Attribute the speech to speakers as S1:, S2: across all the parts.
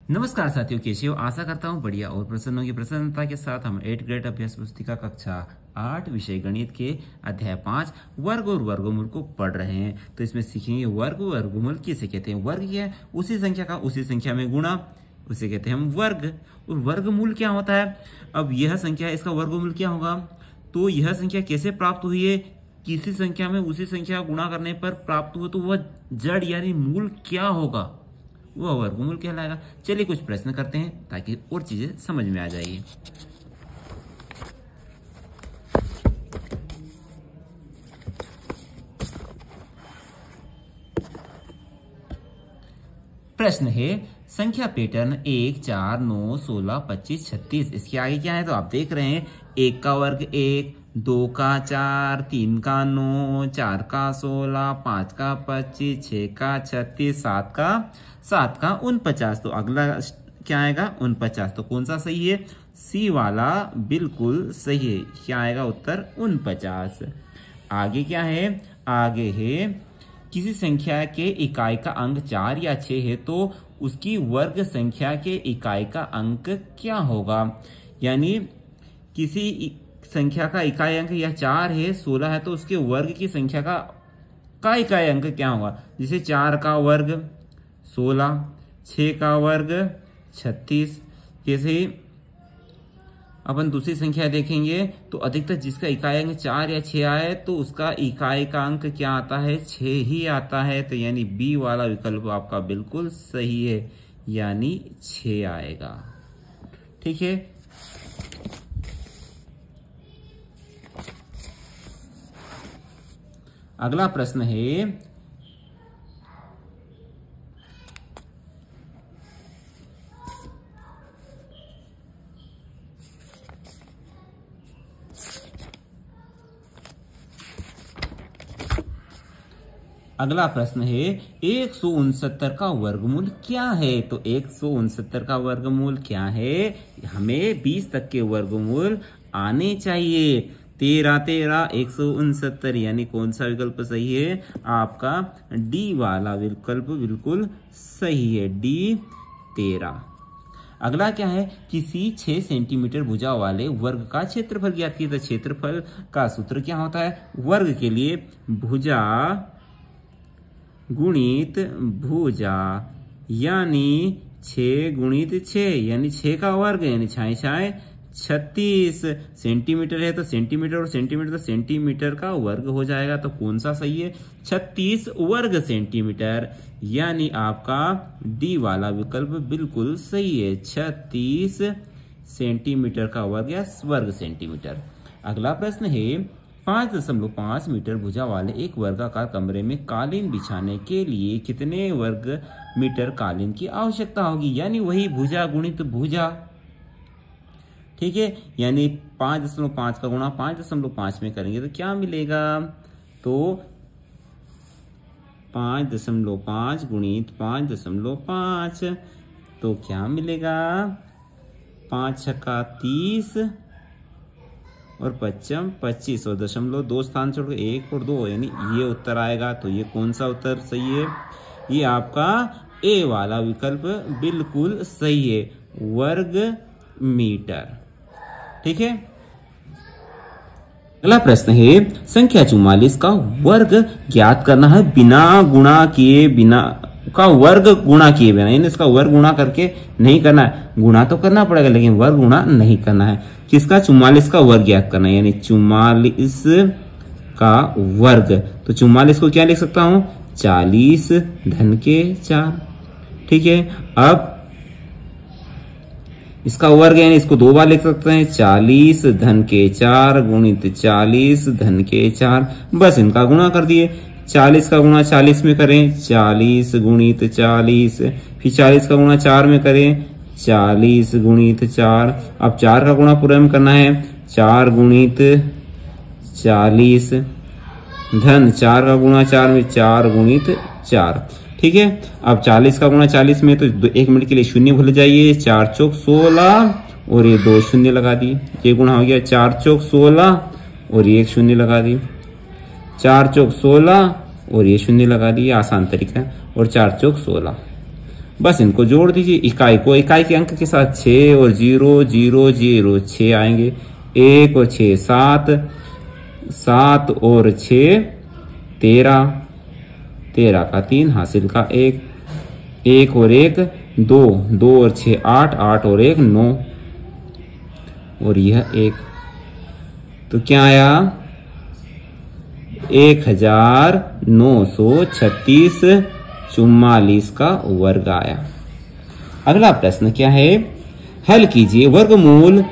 S1: नमस्कार साथियों, कैसे हो? आशा करता हूँ बढ़िया और प्रसन्नों की प्रसन्नता के साथ हम 8th ग्रेड अभ्यास पुस्तिका कक्षा 8 विषय गणित के अध्याय 5 वर्ग और वर्गमूल को पढ़ रहे हैं। तो इसमें सीखेंगे वर्ग वर्गमूल किसे कहते हैं। वर्ग क्या है? उसी संख्या का उसी संख्या में गुणा, उसे कहते हैं हम वर्ग। और वर्गमूल क्या होता है? अब यह संख्या, इसका वर्गमूल क्या होगा? तो यह संख्या कैसे प्राप्त हुई है? किसी संख्या में उसी संख्या गुणा करने पर प्राप्त हुआ तो वह जड़ यानी मूल क्या होगा, वह वर्गमूल कहलाएगा। चलिए कुछ प्रश्न करते हैं ताकि और चीजें समझ में आ जाएगी। प्रश्न है संख्या पैटर्न 1, 4, 9, 16, 25, 36। इसके आगे क्या है? तो आप देख रहे हैं 1 का वर्ग 1, 2 का 4, 3 का 9, 4 का 16, 5 का 25, 6 का 36, 7 का 49। तो अगला क्या आएगा? 49। तो कौन सा सही है? सी वाला बिल्कुल सही है। क्या आएगा उत्तर? 49। आगे क्या है? आगे है किसी संख्या के इकाई का अंक 4 या 6 है तो उसकी वर्ग संख्या के इकाई का अंक क्या होगा। यानी किसी संख्या का इकाई अंक या 4 है, 16 है तो उसके वर्ग की संख्या का इकाई अंक क्या होगा। जैसे 4 का वर्ग 16, 6 का वर्ग 36। जैसे ही अपन दूसरी संख्या देखेंगे तो अधिकतर जिसका इकाई अंक 4 या 6 आए तो उसका इकाई का अंक क्या आता है? 6 ही आता है। तो यानी बी वाला विकल्प आपका बिल्कुल सही है, यानी 6 आएगा। ठीक है। अगला प्रश्न है अगला प्रश्न है 169 का वर्गमूल क्या है। तो 169 का वर्गमूल क्या है? हमें 20 तक के वर्गमूल आने चाहिए। 13 13 169, यानी कौन सा विकल्प सही है? आपका डी वाला विकल्प बिल्कुल सही है, डी 13। अगला क्या है? किसी 6 सेंटीमीटर भुजा वाले वर्ग का क्षेत्रफल ज्ञात कीजिए। तो क्षेत्रफल का सूत्र क्या होता है? वर्ग के लिए भुजा गुणित भुजा, यानी 6 गुणित 6, यानी 6 का वर्ग, यानी 6 6 36। सेंटीमीटर है तो सेंटीमीटर और सेंटीमीटर तो सेंटीमीटर का वर्ग हो जाएगा। तो कौन सा सही है? 36 वर्ग सेंटीमीटर, यानी आपका डी वाला विकल्प बिल्कुल सही है, 36 सेंटीमीटर का वर्ग या वर्ग सेंटीमीटर। अगला प्रश्न है 5.5 मीटर भुजा वाले एक वर्गाकार कमरे में कालीन बिछाने के लिए कितने वर्ग मीटर कालीन की आवश्यकता होगी। यानी वही भुजा गुणित भुजा। ठीक है, यानी 5.5 का गुणा 5.5 में करेंगे तो क्या मिलेगा? तो 5.5 गुणित 5.5 तो क्या मिलेगा? 5 छक्का 30 और 5 25 और 2 स्थान छोड़ 1 और 2, यानी ये उत्तर आएगा। तो ये कौन सा उत्तर सही है? ये आपका ए वाला विकल्प बिल्कुल सही है, वर्ग मीटर। ठीक है। अगला प्रश्न है संख्या 44 का वर्ग ज्ञात करना है बिना गुणा किए, बिना का वर्ग गुणा किए बिना, यानी इसका वर्ग गुणा करके नहीं करना है। गुणा तो करना पड़ेगा लेकिन वर्ग गुणा नहीं करना है। किसका? 44 का वर्ग ज्ञात करना है, यानी 44 का वर्ग। तो 44 को क्या लिख सकता हूं? 40 धन के 4। ठीक है। अब इसका वर्ग यानी इसको 2 बार लिख सकते हैं, 40 धन के 4 गुणित 40 धन के 4। बस इनका गुणा कर दिए। 40 का गुणा 40 में करें, 40 गुणित 40, फिर 40 का गुणा 4 में करें, 40 गुणित 4। अब 4 का गुणा पूरा में करना है, 4 गुणित 40 धन 4 का गुणा 4 में 4 गुणित 4। ठीक है। अब 40 का गुणा 40 में तो 1 मिनट के लिए शून्य भूल जाइए, 4 चौक 16 और ये 2 शून्य लगा दिए। ये गुणा हो गया 4 चौक 16 और ये 1 शून्य लगा दिए, 4 चौक 16 और ये शून्य लगा दिए। आसान तरीका है। और 4 चौक 16। बस इनको जोड़ दीजिए इकाई को, इकाई के अंक के साथ 6 और 0 0 0 6 आएंगे, 1 और 6 7, 7 और 6 13, 13 का 3 हासिल का 1, 1 और 1 2, 2 और 6 8, 8 और 1 9 और यह 1। तो क्या आया 1936 का वर्ग आया। अगला प्रश्न क्या है, हल कीजिए वर्गमूल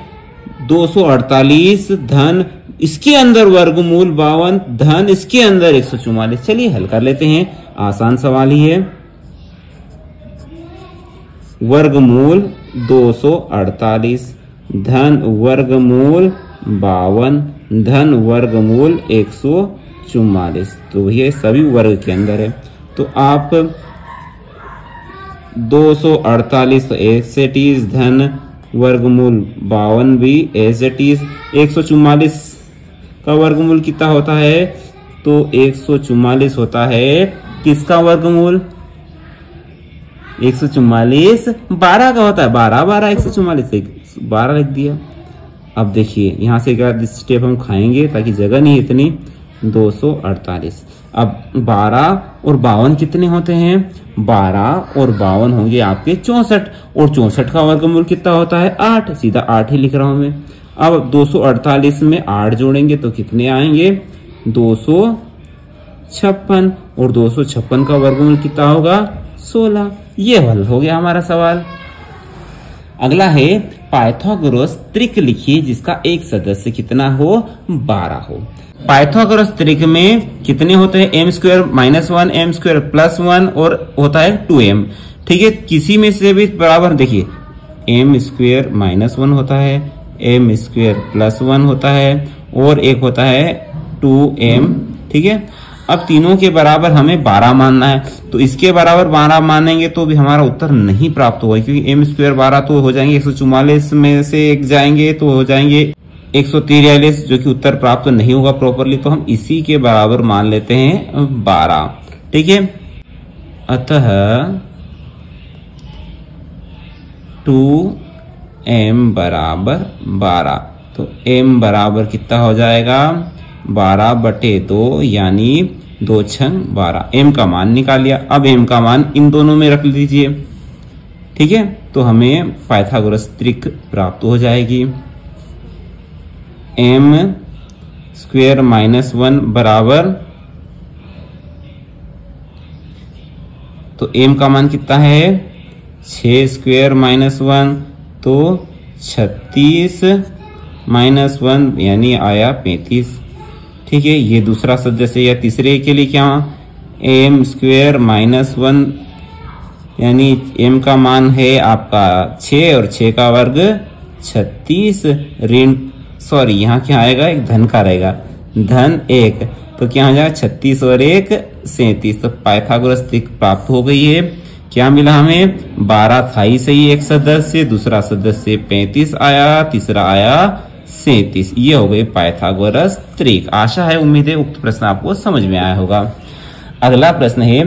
S1: 248 धन इसके अंदर वर्गमूल 52 धन इसके अंदर 144। चलिए हल कर लेते हैं, आसान सवाल ही है। वर्गमूल 248 धन वर्गमूल 52 धन वर्गमूल 144, तो ये सभी वर्ग के अंदर है। तो आप 248 एज इट इज धन वर्गमूल 52 भी एज इट इज। 144 का वर्गमूल कितना होता है, तो 144 होता है किसका वर्गमूल, 144 12 का होता है, 12 12 144 12 लिख दिया। अब देखिए यहां से क्या स्टेप हम खाएंगे ताकि जगह नहीं इतनी, 248। अब 12 और 52 कितने होते हैं, 12 और 52 होंगे आपके 64, और 64 का वर्गमूल कितना होता है 8, सीधा 8 ही लिख रहा हूं मैं। अब 248 में 8 जोड़ेंगे तो कितने आएंगे 256, और 256 का वर्गमूल कितना होगा 16। ये हल हो गया हमारा सवाल। अगला है पाइथागोरस त्रिक लिखिए जिसका एक सदस्य कितना हो 12 हो। पाइथागोरस त्रिक में कितने होते हैं, m square minus 1 m square plus 1 और होता है 2m। ठीक है, किसी में से भी बराबर देखिए m स्क्वायर माइनस 1 होता है, m स्क्वायर प्लस 1 होता है और एक होता है 2m। ठीक है, अब तीनों के बराबर हमें 12 मानना है, तो इसके बराबर 12 मानेंगे तो भी हमारा उत्तर नहीं प्राप्त होगा, क्योंकि m स्क्वायर 12 तो हो जाएंगे 144 में से एक जाएंगे तो हो जाएंगे 143, जो कि उत्तर प्राप्त नहीं होगा प्रॉपरली। तो हम इसी के बराबर मान लेते हैं 12। ठीक है, अतः 2m बराबर 12, तो m बराबर कितना हो जाएगा 12/2 यानी 2 छंग 12। m का मान निकाल लिया। अब m का मान इन दोनों में रख लीजिए। ठीक है, तो हमें पाइथागोरस त्रिक प्राप्त हो जाएगी। m स्क्वायर माइनस 1 बराबर, तो m का मान कितना है 6 स्क्वायर माइनस 1, तो 36 माइनस 1 यानी आया 35। ठीक है, ये दूसरा सदस्य या तीसरे के लिए क्या m स्क्वायर माइनस 1 यानी m का मान है आपका 6 और 6 का वर्ग 36 ऋण, सॉरी यहाँ क्या आएगा एक धन का रहेगा, धन 1, तो क्या हो जाएगा 36 और 1 37। तो पाइथागोरस त्रिक प्राप्त हो गई है। क्या मिला हमें 12 था ही सही एक सदस्य, दूसरा सदस्य 35 आया, तीसरा आया 37। ये हो गए पाइथागोरस त्रिक। आशा है उम्मीद है उक्त प्रश्न आपको समझ में आया होगा। अगला प्रश्न है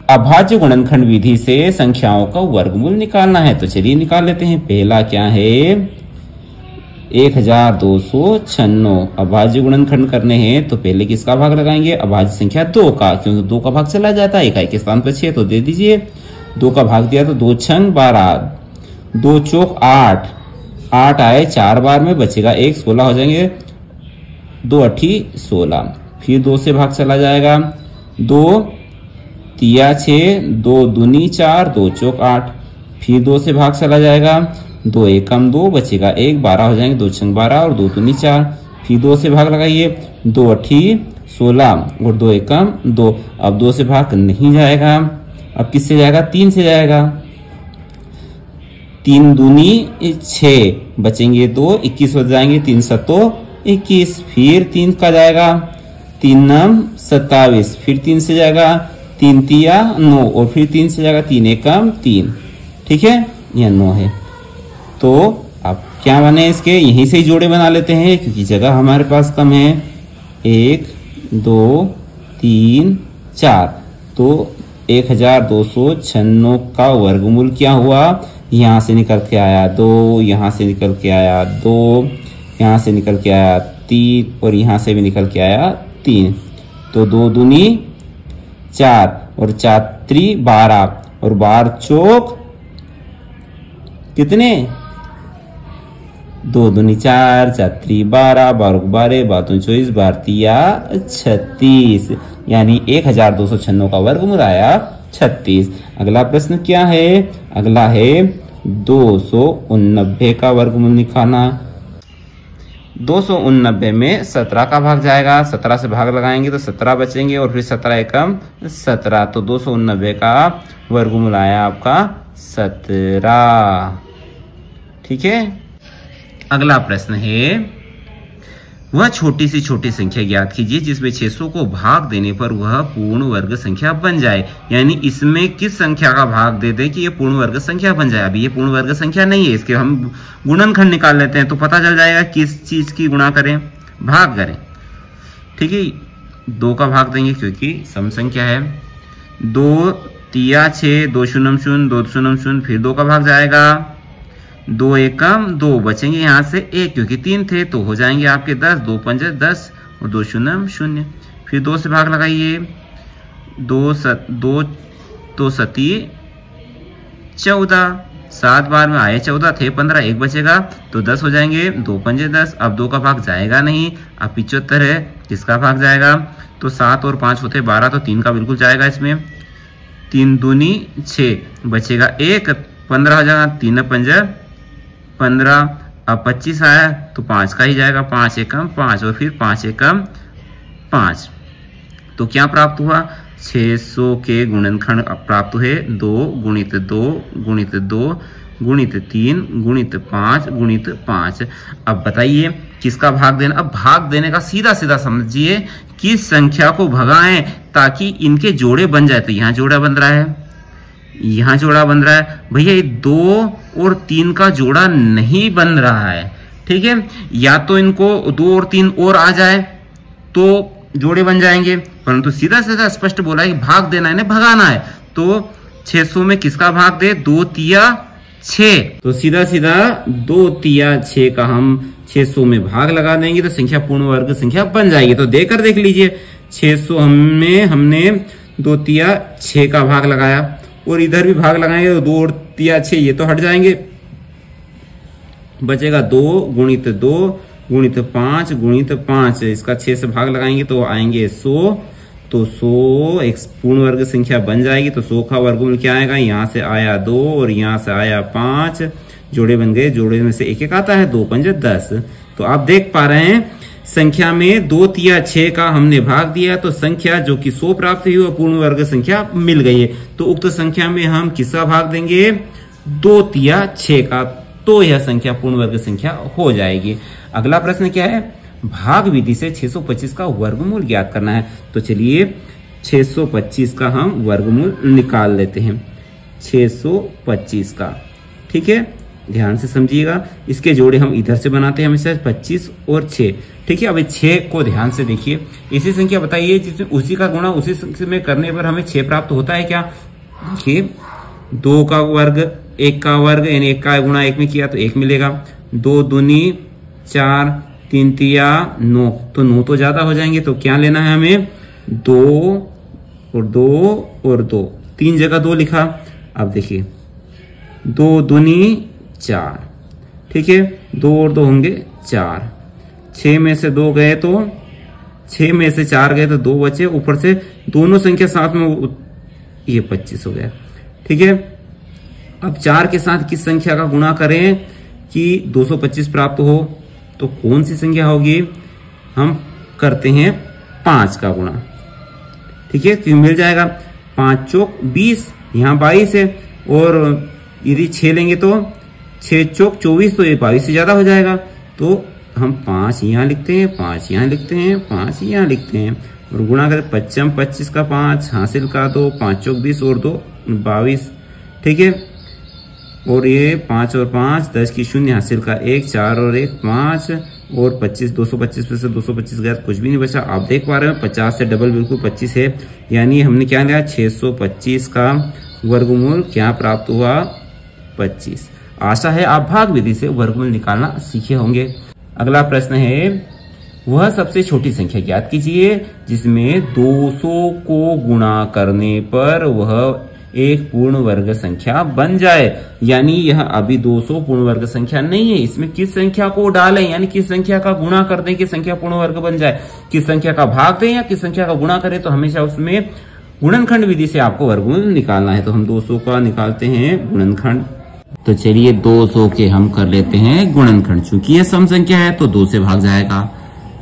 S1: अभाज्य गुणनखंड विधि से संख्याओं का वर्गमूल निकालना है। तो चलिए निकाल लेते हैं। पहला क्या है 1296 अभाज्य गुणनखंड करने हैं, तो पहले किसका भाग लगाएंगे अभाज्य संख्या 2 का, क्योंकि 2 का भाग चला जाता है, इकाई के स्थान पर 6 तो दे दीजिए। 2 का भाग दिया तो 2 छंग 12, 2 चौक 8, 8 आए 4 बार में बचेगा 1, 16 हो जाएंगे, 2 अठी 16, फिर 2 से भाग चला जाएगा, 2 तिया 6, 2 दूनी 4, 2 चौक 8, फिर 2 से भाग चला जाएगा, 2 एकम 2 बचेगा 1, 12 हो जाएंगे, 2 छंग 12 और 2 दूनी 4, फिर 2 से भाग लगाइए, 2 अठी 16 और 2 एकम 2। अब 2 से भाग नहीं जाएगा, अब किससे जाएगा 3 से जाएगा, 3 दूनी 6 बचेंगे 2, 21 हो जाएंगे, 3 सतो 21, फिर 3 का जाएगा, 3 नम 27, फिर 3 से जाएगा, 3 तिया 9 और फिर 3 से जाएगा, 3 एकम 3। ठीक है, यह 9 है। तो अब क्या बने इसके, यहीं से ही जोड़े बना लेते हैं क्योंकि जगह हमारे पास कम है। 1 2 3 4, तो 1296 का वर्गमूल क्या हुआ, यहाँ से निकल के आया 2, यहाँ से निकल के आया 2, यहाँ से निकल के आया 3 और यहाँ से भी निकल के आया 3। तो 2 दूनी 4 और 4 त्रि 12 और 12 चौक कितने, 2 दूनी 4, 4 त्रि 12, 12 12, 12 24, 12 तिया 36, यानी 1296 का वर्गमूल आया 36। अगला प्रश्न क्या है, अगला है 289 का वर्गमूल निकालना। 289 में 17 का भाग जाएगा, 17 से भाग लगाएंगे तो 17 बचेंगे और फिर 17 एकम 17, तो 289 का वर्गमूल आया आपका 17। ठीक है। अगला प्रश्न है, वह छोटी से छोटी संख्या ज्ञात कीजिए जिसमें 600 को भाग देने पर वह पूर्ण वर्ग संख्या बन जाए। यानी इसमें किस संख्या का भाग दे दें कि ये पूर्ण वर्ग संख्या बन जाए। अभी ये पूर्ण वर्ग संख्या नहीं है, इसके हम गुणनखंड निकाल लेते हैं तो पता चल जाएगा किस चीज की गुणा करें, भाग करें। ठीक है, 2 का भाग देंगे क्योंकि सम संख्या है। 2 तिया 6, 2 शून्य 0, 2 शून्य 0, फिर 2 का भाग जाएगा, 2 एकम 2 बचेंगे यहाँ से 1 क्योंकि 3 थे तो हो जाएंगे आपके 10, 2 पंजे 10 और 2 शून्य 0, फिर 2 से भाग लगाइए, 2 तो सती 14, 7 बार में आए 14 थे 15, 1 बचेगा तो 10 हो जाएंगे, 2 पंजे 10। अब 2 का भाग जाएगा नहीं, अब 75 है, किसका भाग जाएगा, तो 7 और 5 होते 12, तो 3 का बिल्कुल जाएगा इसमें, 3 दूनी 6 बचेगा 1, 15 हो जाएगा, 3 पंजे 15, अब 25 आया तो 5 का ही जाएगा, 5 एकम 5 और फिर 5 एकम 5। तो क्या प्राप्त हुआ, 600 के गुणनखंड प्राप्त हुए 2 गुणित 2 गुणित 2 गुणित 3 गुणित 5 गुणित 5। अब बताइए किसका भाग देना। अब भाग देने का सीधा सीधा समझिए, किस संख्या को भगाएं ताकि इनके जोड़े बन जाए। तो यहाँ जोड़ा बन रहा है, यहाँ जोड़ा बन रहा है, भैया ये 2 और 3 का जोड़ा नहीं बन रहा है। ठीक है, या तो इनको 2 और 3 और आ जाए तो जोड़े बन जाएंगे, परंतु सीधा सीधा स्पष्ट बोला है कि भाग देना है ना, भगाना है। तो 600 में किसका भाग दे, 2 तिया 6, तो सीधा सीधा 2 तिया 6 का हम 600 में भाग लगा देंगे तो संख्या पूर्ण वर्ग संख्या बन जाएगी। तो देकर देख लीजिए, 600 में हमने 2 तिया 6 का भाग लगाया और इधर भी भाग लगाएंगे तो 2 और तिया 6 ये तो हट जाएंगे, बचेगा 2 गुणित 2 गुणित 5 गुणित 5, इसका 6 से भाग लगाएंगे तो आएंगे 100, तो 100 एक पूर्ण वर्ग संख्या बन जाएगी। तो 100 का वर्गमूल क्या आएगा, यहाँ से आया 2 और यहाँ से आया 5, जोड़े बन गए, जोड़े में से एक एक आता है, 2 पंजे 10। तो आप देख पा रहे हैं संख्या में 2 तिया 6 का हमने भाग दिया तो संख्या जो कि 100 प्राप्त हुई वो पूर्ण वर्ग संख्या मिल गई है। तो उक्त संख्या में हम किसका भाग देंगे, 2 तिया 6 का, तो यह संख्या पूर्ण वर्ग संख्या हो जाएगी। अगला प्रश्न क्या है, भाग विधि से 625 का वर्गमूल ज्ञात करना है। तो चलिए 625 का हम वर्गमूल निकाल लेते हैं, 625 का। ठीक है, ध्यान से समझिएगा, इसके जोड़े हम इधर से बनाते हैं हमेशा 25 और 6। ठीक है, अब 6 को ध्यान से देखिए, ऐसी संख्या बताइए जिसमें उसी का गुणा उसी संख्या में करने पर हमें 6 प्राप्त होता है क्या। देखिए 2 का वर्ग 1 का वर्ग यानी 1 का गुणा 1 में किया तो 1 मिलेगा, 2 दूनी 4, 3 तिया 9, तो 9 तो ज्यादा हो जाएंगे, तो क्या लेना है हमें, 2 और 2 और 2, 3 जगह 2 लिखा। अब देखिए 2 दूनी 4, ठीक है, 2 और 2 होंगे 4, 6 में से 2 गए तो 6 में से 4 गए तो 2 बचे, ऊपर से दोनों संख्या साथ में ये 25 हो गया। ठीक है, अब 4 के साथ किस संख्या का गुणा करें कि 225 प्राप्त हो, तो कौन सी संख्या होगी, हम करते हैं 5 का गुणा। ठीक है, क्यों मिल जाएगा, 5 चौक 20, यहाँ 22 है, और यदि 6 लेंगे तो 6 चौक 24, तो ये 22 से ज्यादा हो जाएगा, तो हम 5 यहाँ लिखते हैं, 5 यहाँ लिखते हैं, 5 यहाँ लिखते हैं, और गुणा करें 5 25 का 5 हासिल का 2, 5 चौक 20 और 2 22। ठीक है, और ये 5 और 5 10 की 0 हासिल का 1, 4 और 1 5, और 25, 225 में से 225 गया, कुछ भी नहीं बचा। आप देख पा रहे हो 50 से डबल बिल्कुल 25 है, यानी हमने क्या लिया 625 का वर्गमूल क्या प्राप्त हुआ 25। आशा है आप भाग विधि से वर्गमूल निकालना सीखे होंगे। अगला प्रश्न है, वह सबसे छोटी संख्या ज्ञात कीजिए जिसमें 200 को गुणा करने पर वह एक पूर्ण वर्ग संख्या बन जाए। यानी यह अभी 200 पूर्ण वर्ग संख्या नहीं है, इसमें किस संख्या को डालें, यानी किस संख्या का गुणा कर दें कि संख्या पूर्ण वर्ग बन जाए, किस संख्या का भाग दें या किस संख्या का गुणा करें। तो हमेशा उसमें गुणनखंड विधि से आपको वर्गमूल निकालना है। तो हम 200 का निकालते हैं गुणनखंड। तो चलिए 200 के हम कर लेते हैं गुणनखंड। चूंकि यह सम संख्या है तो 2 से भाग जाएगा,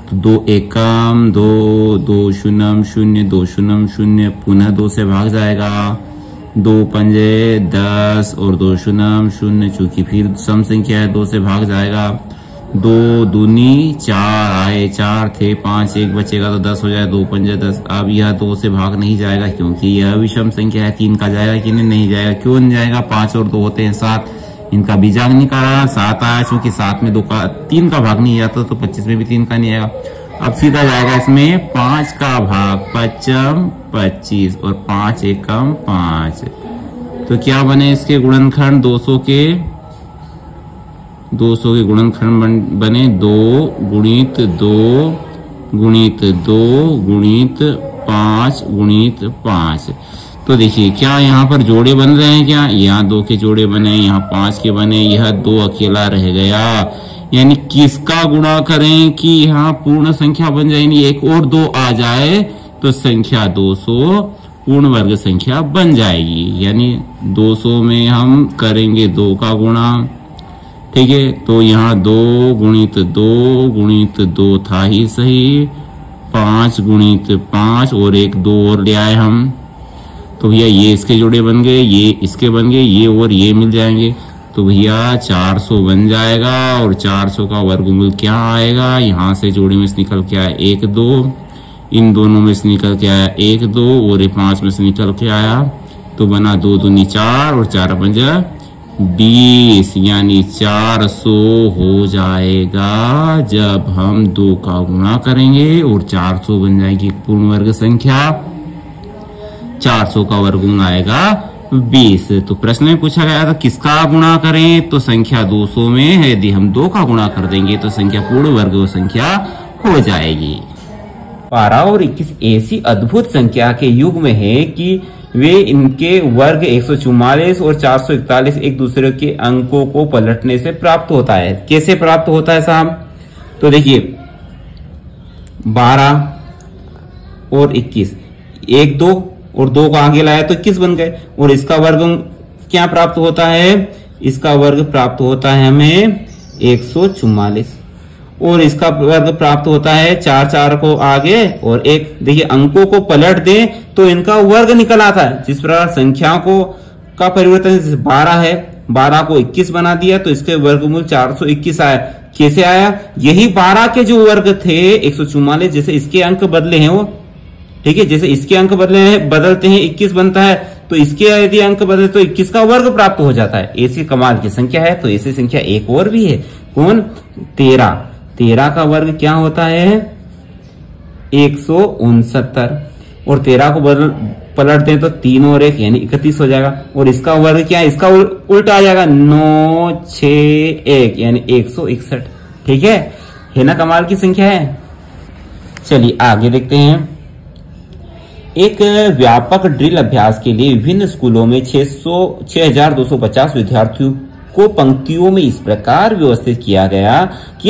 S1: तो 2 एकम 2, 2 शून्यम 0, 2 शून्यम 0, पुनः 2 से भाग जाएगा, 2 पंजे 10 और 2 शून्यम 0, चूंकि फिर सम संख्या है 2 से भाग जाएगा, 2 दूनी 4 आए, 4 थे 5, 1 बचेगा तो 10 हो जाए, 2 पंजे 10। अब यह 2 से भाग नहीं जाएगा क्योंकि यह विषम संख्या है, 3 का जाएगा कि नहीं जाएगा, क्यों नहीं जाएगा, 5 और 2 होते हैं 7, इनका बीजांक निकाला 7 आया, चूंकि 7 में 3 का भाग नहीं आता तो 25 में भी 3 का नहीं आएगा। अब सीधा जाएगा इसमें 5 का भाग, 5 25 और 5 एकम 5। तो क्या बने इसके गुणनखंड 200 के गुणनखंड बने 2 गुणित 2 गुणित 2 गुणित 5 गुणित 5। तो देखिए क्या यहाँ पर जोड़े बन रहे हैं, क्या यहाँ 2 के जोड़े बने, यहाँ 5 के बने, यह 2 अकेला रह गया। यानी किसका गुणा करें कि यहाँ पूर्ण संख्या बन जाए, यानी 1 और 2 आ जाए तो संख्या 200 पूर्ण वर्ग संख्या बन जाएगी। यानी 200 में हम करेंगे 2 का गुणा, ठीक है। तो यहाँ 2 गुणित 2 गुणित 2 था ही सही, 5 गुणित 5 और 1 2 और ले आए हम, तो भैया ये इसके जोड़े बन गए, ये इसके बन गए, ये और ये मिल जाएंगे, तो भैया 400 बन जाएगा। और 400 का वर्गमूल क्या आएगा, यहाँ से जोड़े में से निकल के आया 1 2, इन दोनों में से निकल के आया 1 2 और ये 5 में से निकल के आया, तो बना 2 दूनी 4 और 4 पंजा 20, यानी 400 हो जाएगा जब हम 2 का गुणा करेंगे और 400 बन जाएगी पूर्ण वर्ग संख्या। 400 का वर्गमूल आएगा 20। तो प्रश्न में पूछा गया था किसका गुणा करें, तो संख्या 200 में है, यदि हम 2 का गुणा कर देंगे तो संख्या पूर्ण वर्ग संख्या हो जाएगी। 12 और 21 ऐसी अद्भुत संख्या के युग में है कि वे इनके वर्ग 144 और 441 एक दूसरे के अंकों को पलटने से प्राप्त होता है। कैसे प्राप्त होता है साहब, तो देखिए 12 और 21, 1 2 और 2 को आगे लाया तो 21 बन गए, और इसका वर्ग क्या प्राप्त होता है, इसका वर्ग प्राप्त होता है हमें 144, और इसका वर्ग प्राप्त होता है 4 4 को आगे और 1। देखिए अंकों को पलट दें तो इनका वर्ग निकल आता है। जिस प्रकार संख्या को का परिवर्तन 12 है, 12 को 21 बना दिया तो इसके वर्गमूल 421 आया। कैसे आया, यही 12 के जो वर्ग थे 144, जैसे इसके अंक बदले हैं वो, ठीक है, जैसे इसके अंक बदलते हैं 21 बनता है, तो इसके यदि अंक बदले तो 21 का वर्ग प्राप्त हो जाता है। ऐसी कमाल की संख्या है। तो ऐसी संख्या एक और भी है, कौन, 13। 13 का वर्ग क्या होता है 169, और 13 को पलट दें तो 3 और 1 यानी 31 हो जाएगा, और इसका वर्ग क्या है, इसका उल्टा आ जाएगा 9 6 1 यानी 161। ठीक है ना, कमाल की संख्या है। चलिए आगे देखते हैं। एक व्यापक ड्रिल अभ्यास के लिए विभिन्न स्कूलों में 6250 विद्यार्थियों को पंक्तियों में इस प्रकार व्यवस्थित किया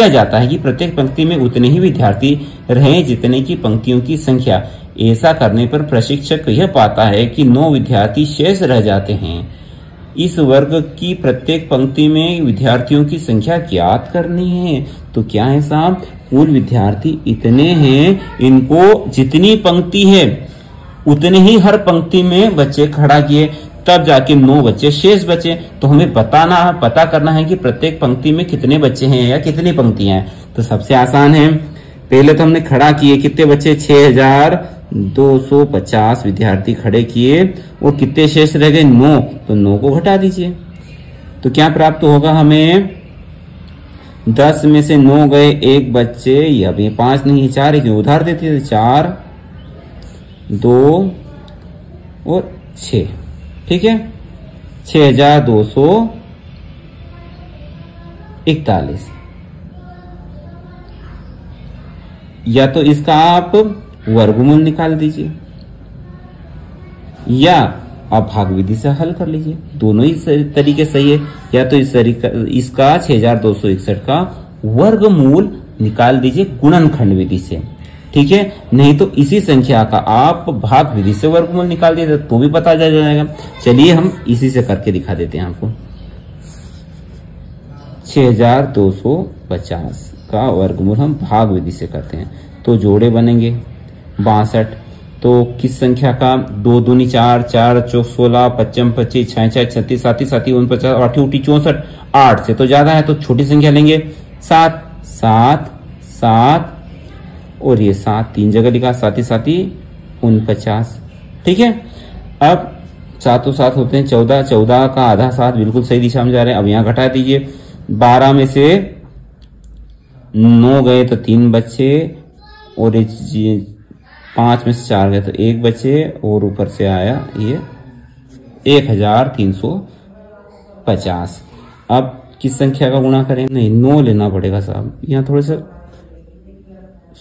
S1: जाता है कि प्रत्येक पंक्ति में उतने ही विद्यार्थी रहें जितने की पंक्तियों की संख्या। ऐसा करने पर प्रशिक्षक यह पाता है कि 9 विद्यार्थी शेष रह जाते हैं। इस वर्ग की प्रत्येक पंक्ति में विद्यार्थियों की संख्या ज्ञात करनी है। तो क्या है साहब, कुल विद्यार्थी इतने हैं, इनको जितनी पंक्ति है उतने ही हर पंक्ति में बच्चे खड़ा किए, तब जाके 9 बच्चे शेष बचे। तो हमें पता करना है कि प्रत्येक पंक्ति में कितने बच्चे हैं या कितनी पंक्तियां हैं। तो सबसे आसान है, पहले तो हमने खड़ा किए, कितने बच्चे 6250 विद्यार्थी खड़े किए, और कितने शेष रह गए 9, तो 9 को घटा दीजिए। तो क्या प्राप्त होगा हमें 10 में से 9 गए, एक बच्चे, ये अभी 5 नहीं 4 क्यों उधार देते थे, 4 2 और 6, ठीक है, 6241। या तो इसका आप वर्गमूल निकाल दीजिए या आप भाग विधि से हल कर लीजिए, दोनों ही तरीके सही है। या तो इसका 6261 का वर्गमूल निकाल दीजिए गुणनखंड विधि से, ठीक है, नहीं तो इसी संख्या का आप भाग विधि से वर्गमूल निकाल दिए तो भी पता चल जाएगा। चलिए हम इसी से करके दिखा देते हैं आपको। 6250 का वर्गमूल हम भाग विधि से करते हैं तो जोड़े बनेंगे 62, तो किस संख्या का 2 दूनी 4, 4 चौक 16, 55 25, 66 36 37 49 8 उठी 64, 8 से तो ज्यादा है तो छोटी संख्या लेंगे 7 7 7 और ये 7 3 जगह लिखा, 7 7 49, ठीक है। अब 7 7 होते हैं 14, 14 का आधा 7 बिल्कुल सही दिशा में जा रहे हैं। अब यहाँ घटा दीजिए, 12 में से 9 गए तो 3 बच्चे और 5 में से 4 गए तो 1 बचे और ऊपर से आया ये 1350। अब किस संख्या का गुणा करें, नहीं 9 लेना पड़ेगा साहब, यहाँ थोड़ा सा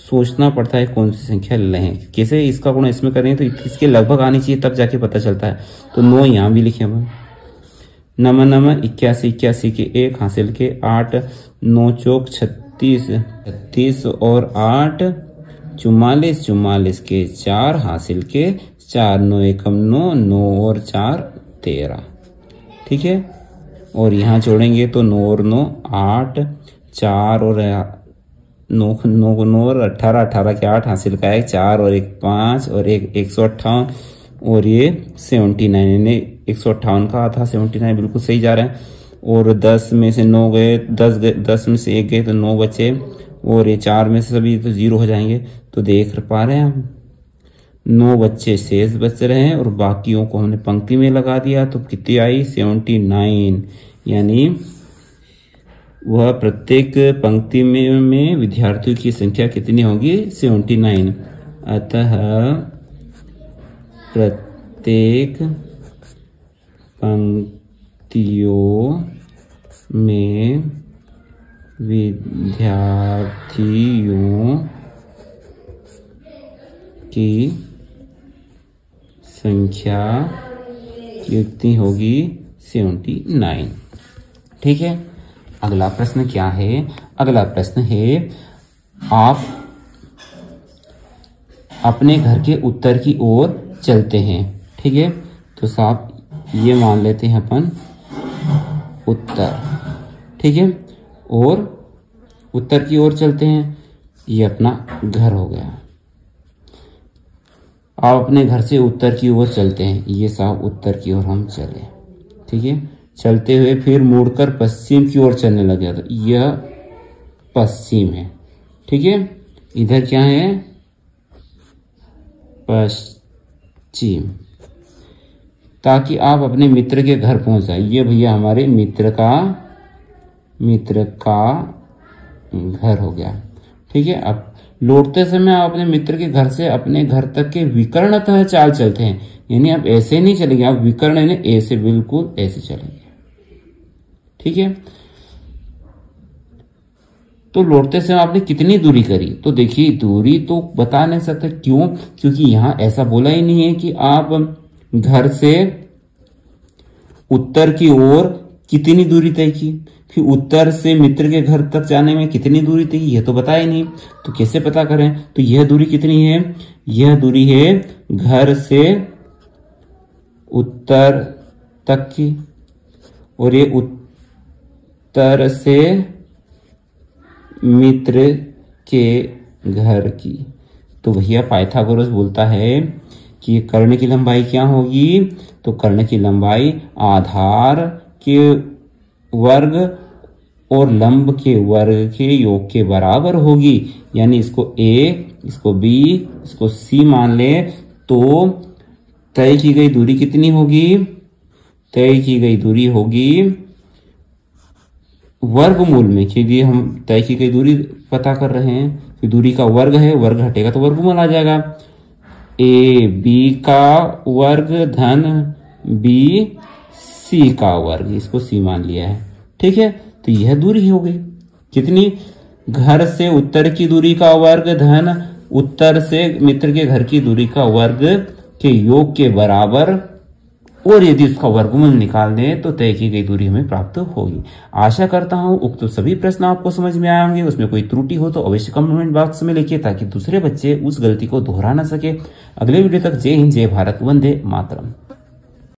S1: सोचना पड़ता है कौन सी संख्या लें, कैसे इसका गुणा इसमें करें तो इसके लगभग आनी चाहिए तब जाके पता चलता है। तो 9 यहाँ भी लिखे हम, नमन नमन 81 81 के 1 हासिल के 8 9 चौक 36 36 और 8 44 44 के 4 हासिल के 4 9 एकम 9 9 और 4 13, ठीक है। और यहाँ जोड़ेंगे तो 9 और 9 8 4 और 9 9 और 18 18 के 8 हासिल का 1 4 और 1 5 और 1 158 और ये 79 ने 158 का था, 79 बिल्कुल सही जा रहा है। और 10 में से 9 गए, 10 में से 1 गए तो 9 बचे और ये 4 में से सभी तो 0 हो जाएंगे। तो देख पा रहे हैं हम 9 बच्चे शेष बच रहे हैं और बाकियों को हमने पंक्ति में लगा दिया तो कितनी आई 79, यानी वह प्रत्येक पंक्ति में विद्यार्थियों की संख्या कितनी होगी 79। अतः प्रत्येक पंक्तियों में विद्यार्थियों की संख्या कितनी होगी 79, ठीक है। अगला प्रश्न क्या है, अगला प्रश्न है आप अपने घर के उत्तर की ओर चलते हैं, ठीक है। तो साहब ये मान लेते हैं अपन उत्तर, ठीक है, और उत्तर की ओर चलते हैं, ये अपना घर हो गया। आप अपने घर से उत्तर की ओर चलते हैं, ये साहब उत्तर की ओर हम चले, ठीक है। चलते हुए फिर मुड़कर पश्चिम की ओर चलने लगे तो यह पश्चिम है, ठीक है। इधर क्या है पश्चिम, ताकि आप अपने मित्र के घर पहुंच जाए। ये भैया हमारे मित्र का घर हो गया, ठीक है। अब लौटते समय आप अपने मित्र के घर से अपने घर तक के विकर्णतः चाल चलते हैं, यानी आप ऐसे नहीं चलेंगे, आप विकर्ण यानी ऐसे बिल्कुल ऐसे चलेंगे, ठीक है। तो लौटते समय आपने कितनी दूरी करी, तो देखिए दूरी तो बता नहीं सकते, क्यों, क्योंकि यहां ऐसा बोला ही नहीं है कि आप घर से उत्तर की ओर कितनी दूरी तय की, फिर उत्तर से मित्र के घर तक जाने में कितनी दूरी तय की, यह तो बताया नहीं। तो कैसे पता करें, तो यह दूरी कितनी है, यह दूरी है घर से उत्तर तक की और ये उत्तर से मित्र के घर की। तो भैया पाइथागोरस बोलता है कि कर्ण की लंबाई क्या होगी, तो कर्ण की लंबाई आधार के वर्ग और लंब के वर्ग के योग के बराबर होगी, यानी इसको A, इसको B, इसको C मान ले तो तय की गई दूरी कितनी होगी, तय की गई दूरी होगी
S2: वर्गमूल में, क्योंकि हम तय की गई दूरी पता कर रहे हैं, कि दूरी का वर्ग है, वर्ग हटेगा तो वर्गमूल आ जाएगा। ए बी का वर्ग धन बी सी का वर्ग, इसको सी मान लिया है, ठीक है। तो यह दूरी हो गई कितनी, घर से उत्तर की दूरी का वर्ग धन उत्तर से मित्र के घर की दूरी का वर्ग के योग के बराबर, और यदि उसका वर्गमूल निकाल दें तो तय की गई दूरी हमें प्राप्त होगी। आशा करता हूं उक्त सभी प्रश्न आपको समझ में आए होंगे। उसमें कोई त्रुटि हो तो अवश्य कमेंट बॉक्स में लिखिए, ताकि दूसरे बच्चे उस गलती को दोहरा ना सके। अगले वीडियो तक जय हिंद, जय भारत, वंदे मातरम।